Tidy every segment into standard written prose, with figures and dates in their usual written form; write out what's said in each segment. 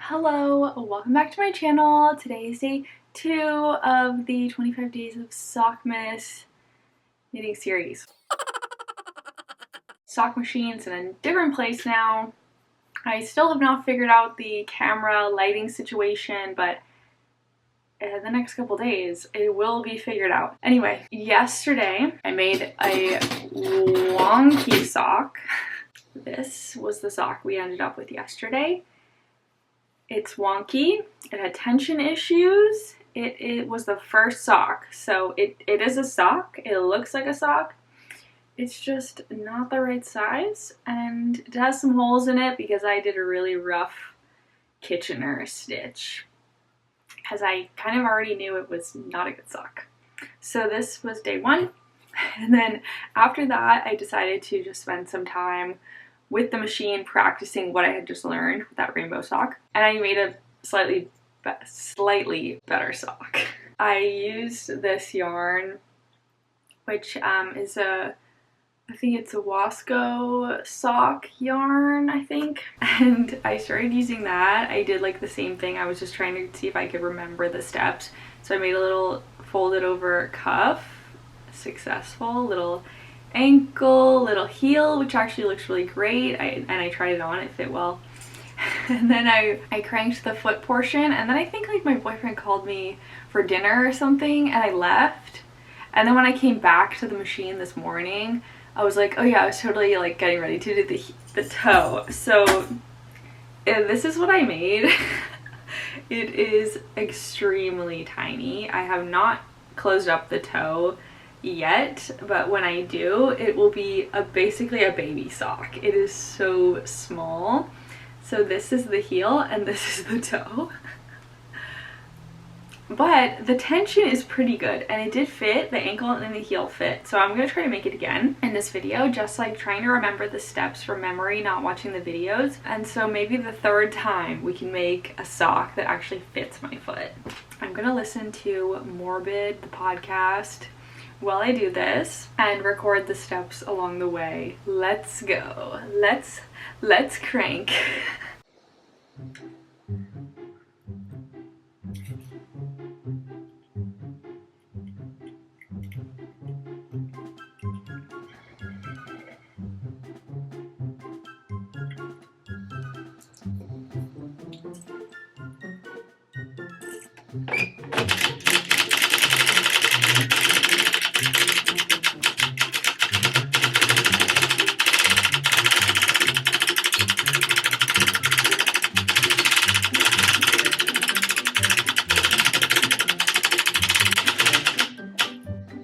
Hello, welcome back to my channel. Today is day 2 of the 25 days of Sockmas knitting series. Sock machine's in a different place now. I still have not figured out the camera lighting situation, but in the next couple days it will be figured out. Anyway, yesterday I made a wonky sock. This was the sock we ended up with yesterday. It's wonky, it had tension issues, it was the first sock, so it is a sock, it looks like a sock, it's just not the right size, and it has some holes in it because I did a really rough Kitchener stitch, because I kind of already knew it was not a good sock. So this was day 1, and then after that I decided to just spend some time with the machine practicing what I had just learned with that rainbow sock, and I made a slightly better sock. I used this yarn, which is I think it's a Wasco sock yarn, I think, and I started using that. I did like the same thing. I was just trying to see if I could remember the steps, so I made a little folded over cuff, successful, little ankle, little heel, which actually looks really great, and I tried it on, it fit well. And then I cranked the foot portion, and then I think like my boyfriend called me for dinner or something and I left, and then when I came back to the machine this morning I was like, oh yeah, I was totally like getting ready to do the toe. So this is what I made. It is extremely tiny. I have not closed up the toe yet, but when I do, it will be basically a baby sock. It is so small. So this is the heel and this is the toe. But the tension is pretty good, and it did fit, the ankle and the heel fit. So I'm going to try to make it again in this video, just like trying to remember the steps from memory, not watching the videos. And so maybe the third time we can make a sock that actually fits my foot. I'm going to listen to Morbid, the podcast, while I do this and record the steps along the way. Let's go. Let's crank.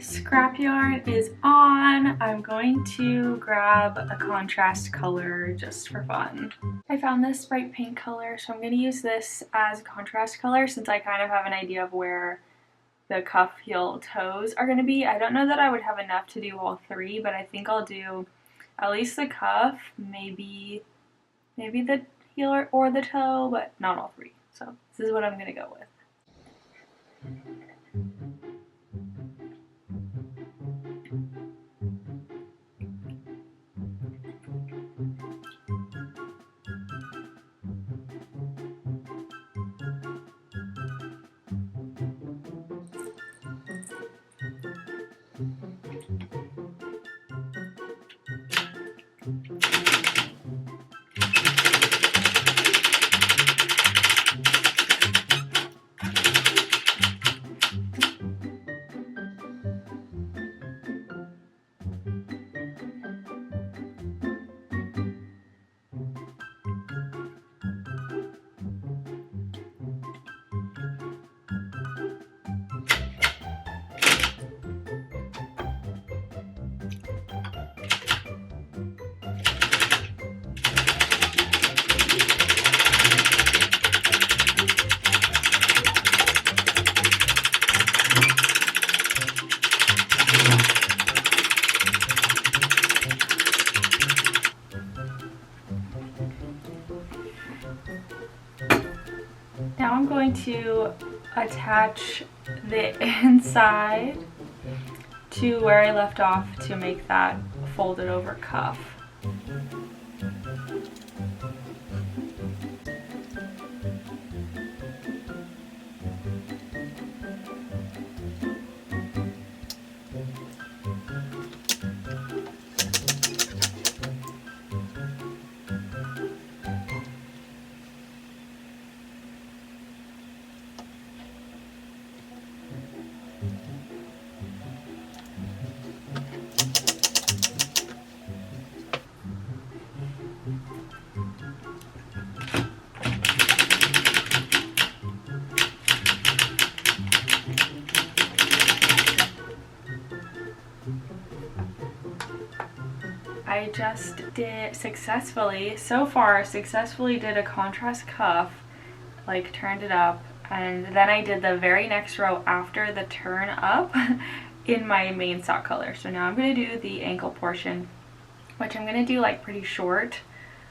Scrap yarn is on. I'm going to grab a contrast color just for fun. I found this bright pink color, so I'm going to use this as a contrast color since I kind of have an idea of where the cuff, heel, toes are going to be. I don't know that I would have enough to do all 3, but I think I'll do at least the cuff, maybe the heel or the toe, but not all 3. So this is what I'm going to go with. Now I'm going to attach the inside to where I left off to make that folded over cuff. I just did successfully did a contrast cuff, like turned it up, and then I did the very next row after the turn up in my main sock color. So now I'm going to do the ankle portion, which I'm going to do like pretty short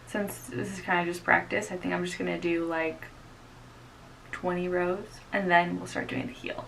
since this is kind of just practice. I think I'm just going to do like 20 rows and then we'll start doing the heel.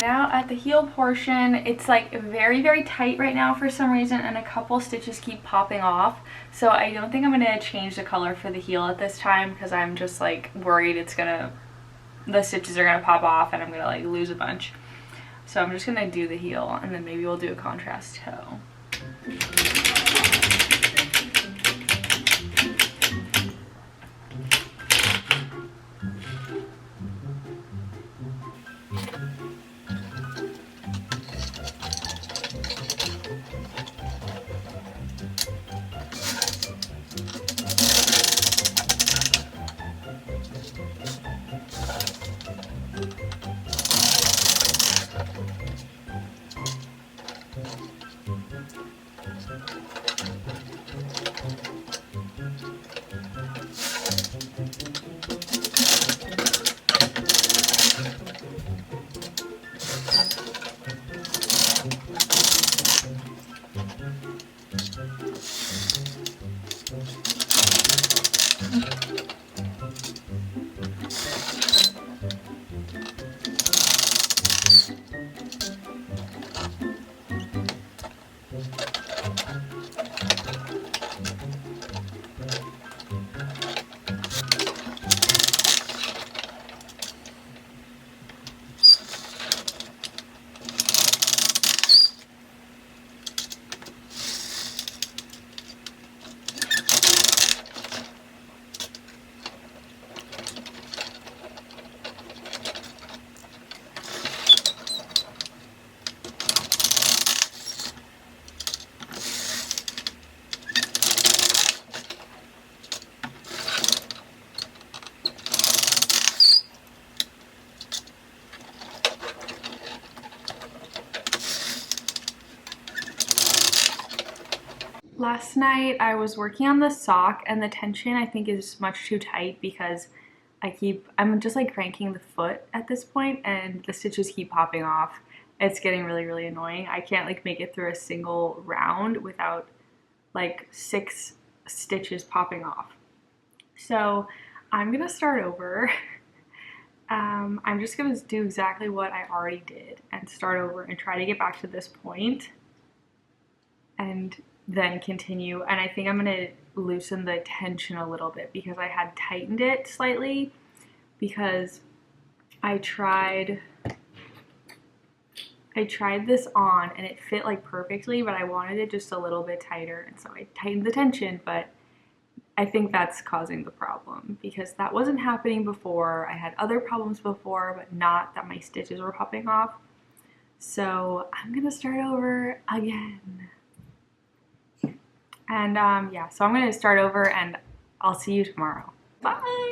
Now at the heel portion, it's like very, very tight right now for some reason, and a couple stitches keep popping off. So I don't think I'm gonna change the color for the heel at this time because I'm just like worried the stitches are gonna pop off and I'm gonna like lose a bunch. So I'm just gonna do the heel and then maybe we'll do a contrast toe. Last night I was working on the sock and the tension I think is much too tight because I'm just like cranking the foot at this point and the stitches keep popping off. It's getting really, really annoying. I can't like make it through a single round without like 6 stitches popping off. So I'm gonna start over. I'm just gonna do exactly what I already did and start over and try to get back to this point and then continue. And I think I'm gonna loosen the tension a little bit because I had tightened it slightly because I tried this on and it fit like perfectly, but I wanted it just a little bit tighter, and so I tightened the tension, but I think that's causing the problem because that wasn't happening before. I had other problems before, but not that my stitches were popping off. So I'm gonna start over again. And yeah, so I'm gonna start over and I'll see you tomorrow. Bye!